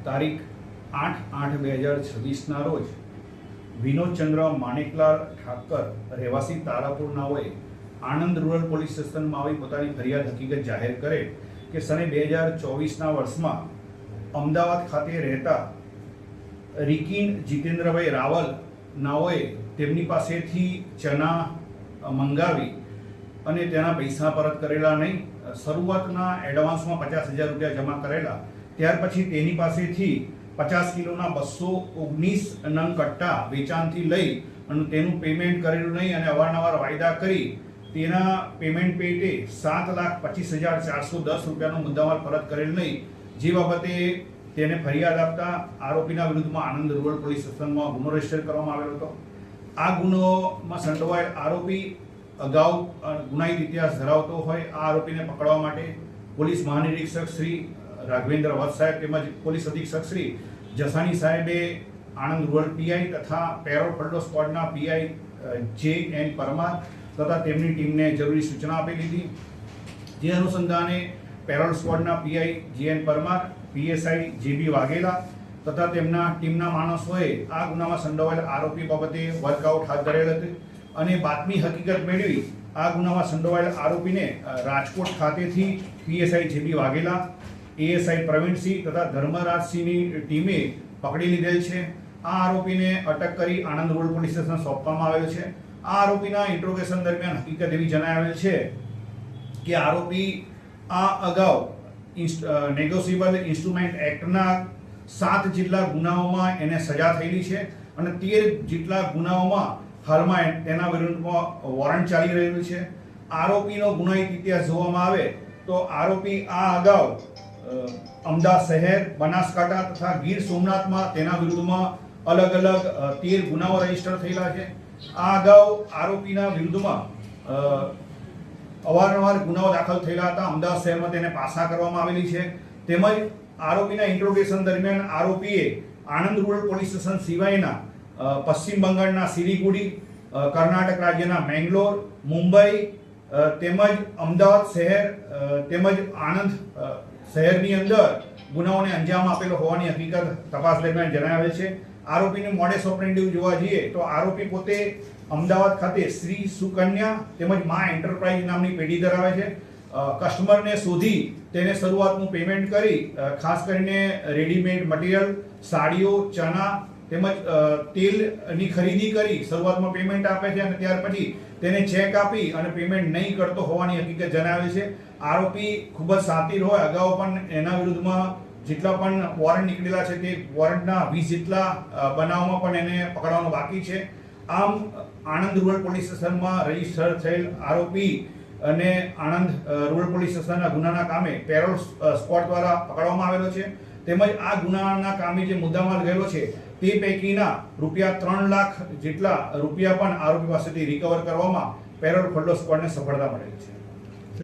તારીખ 8/8/2026ના રોજ વિનોદચંદ્ર માણેકલાલ ઠાકર રહેવાસી તારાપુર નાઓએ આણંદ રૂરલ પોલીસ સ્ટેશનમાં આવી પોતાની ફરિયાદ હકીકત જાહેર કરે કે સને 2024ના વર્ષમાં અમદાવાદ ખાતે રહેતા રિકિન જીતેન્દ્રભાઈ રાવલ નાઓએ તેમની પાસેથી ચના મંગાવી અને તેના પૈસા પરત કરેલા નહીં, શરૂઆતના એડવાન્સમાં 50,000 રૂપિયા જમા કરેલા, ત્યાર પછી તેની પાસેથી 50 કિલોના 219 નંગ કટ્ટા વેચાણથી લઈ અને તેનું પેમેન્ટ કરેલું નહીં અને અવારનવાર વાયદા કરી તેના પેમેન્ટ પેટે 7,25,410 રૂપિયાનો મુદ્દામાલ પરત કરેલ નહીં, જે બાબતે તેને ફરિયાદ આપતા આરોપીના વિરુદ્ધમાં આણંદ રૂરલ પોલીસ સ્ટેશનમાં ગુનો રજીસ્ટર કરવામાં આવેલો હતો. આ ગુનોમાં સંડોવાયેલ આરોપી અગાઉ ગુનાહિત ઇતિહાસ ધરાવતો હોય. આ આરોપીને પકડવા માટે પોલીસ મહાનિરીક્ષક શ્રી રાઘવેન્દ્ર વત્સ સાહેબ તેમજ પોલીસ અધિક્ષક શ્રી જસાણી સાહેબે આણંદ રૂરલ પીઆઈ તથા પેરોલ ફલ્ડો સ્ક્વોડના પીઆઈ જે.એન. પરમાર તથા તેમની ટીમને જરૂરી સૂચના આપેલી હતી. જે અનુસંધાને પેરોલ સ્ક્વોડના PI J N. Parmar, PSI J B. Vaghela તથા તેમના ટીમના માણસોએ આ ગુનામાં સંડોવાયેલ આરોપી બાબતે વર્કઆઉટ હાથ ધરેલ હતું અને બાતમી હકીકત મેળવી આ ગુનામાં સંડોવાયેલ આરોપીને રાજકોટ ખાતેથી PSI J B. Vaghela, ASI Pravinsinh તથા ધર્મરાજસિંહની ટીમે પકડી લીધેલ છે. આ આરોપીને અટક કરી આણંદ રૂરલ પોલીસ સ્ટેશન સોંપવામાં આવેલ છે. આ આરોપીના ઇન્ટ્રોગેશન દરમિયાન હકીકત એવી જણાવેલ છે કે આરોપી આ અગાઉ નેગોશિયેબલ ઇન્સ્ટ્રુમેન્ટ એક્ટના 7 જેટલા ગુનાઓમાં એને સજા થયેલી છે અને 13 જેટલા ગુનાઓમાં હાલમાં તેના વિરુદ્ધમાં વોરંટ ચાલી રહેલું છે. આરોપીનો ગુનાહિત ઇતિહાસ જોવામાં આવે તો આરોપી આ અગાઉ અમદાવાદ શહેર, બનાસકાંઠા તથા ગીર સોમનાથમાં તેના વિરુદ્ધમાં અલગ અલગ 13 ગુનાઓ રજીસ્ટર થયેલા છે. આ અગાઉ આરોપીના વિરુદ્ધમાં અવારનવાર ગુનાઓ દાખલ થયેલા હતા. અમદાવાદ શહેરમાં તેને પાસા કરવામાં આવેલી છે. તેમજ આરોપીના ઇન્ટ્રોગેશન દરમિયાન આરોપીએ આણંદ રૂરલ પોલીસ સ્ટેશન સિવાયના પશ્ચિમ બંગાળના સિલિગુડી, કર્ણાટક રાજ્યના મેંગલોર, મુંબઈ તેમજ અમદાવાદ શહેર તેમજ આણંદ શહેરની અંદર ગુનાઓને અંજામ આપેલો હોવાની હકીકત તપાસ દરમિયાન જણાવેલ છે. આરોપીનું મોડેસ ઓપરેન્ડી જોવા જઈએ તો આરોપી પોતે અમદાવાદ ખાતે શ્રી સુકન્યા તેમજ મા એન્ટરપ્રાઇઝ નામની પેઢી ધરાવે છે. કસ્ટમરને શોધી તેને શરૂઆતનું પેમેન્ટ કરી ખાસ કરીને રેડીમેડ મટીરિયલ, સાડીઓ, ચના તેમજ તેલની ખરીદી કરી શરૂઆતમાં પેમેન્ટ આપે છે અને ત્યાર પછી તેને ચેક આપી અને પેમેન્ટ નહીં કરતો હોવાની હકીકત જણાવે છે. આરોપી ખૂબ જ શાતિર હોય. અગાઉ પણ એના વિરુદ્ધમાં જેટલા પણ વોરંટ નીકળેલા છે તે વોરંટના 20 જેટલા બનાવમાં પણ એને પકડવાનો બાકી છે. આમ આણંદ રૂરલ પોલીસ સ્ટેશનમાં રજીસ્ટર થયેલ આરોપી અને આણંદ રૂરલ પોલીસ સ્ટેશનના ગુનાના કામે પેરોલ સ્ક્વોડ દ્વારા પકડવામાં આવેલો છે. તેમજ આ ગુનાના કામે જે મુદ્દામાલ ગયેલો છે તે પૈકીના ₹3 લાખ જેટલા રૂપિયા પણ આરોપી પાસેથી રિકવર કરવામાં પેરોલ ફલ્ડો સ્ક્વોડને સફળતા મળેલી છે.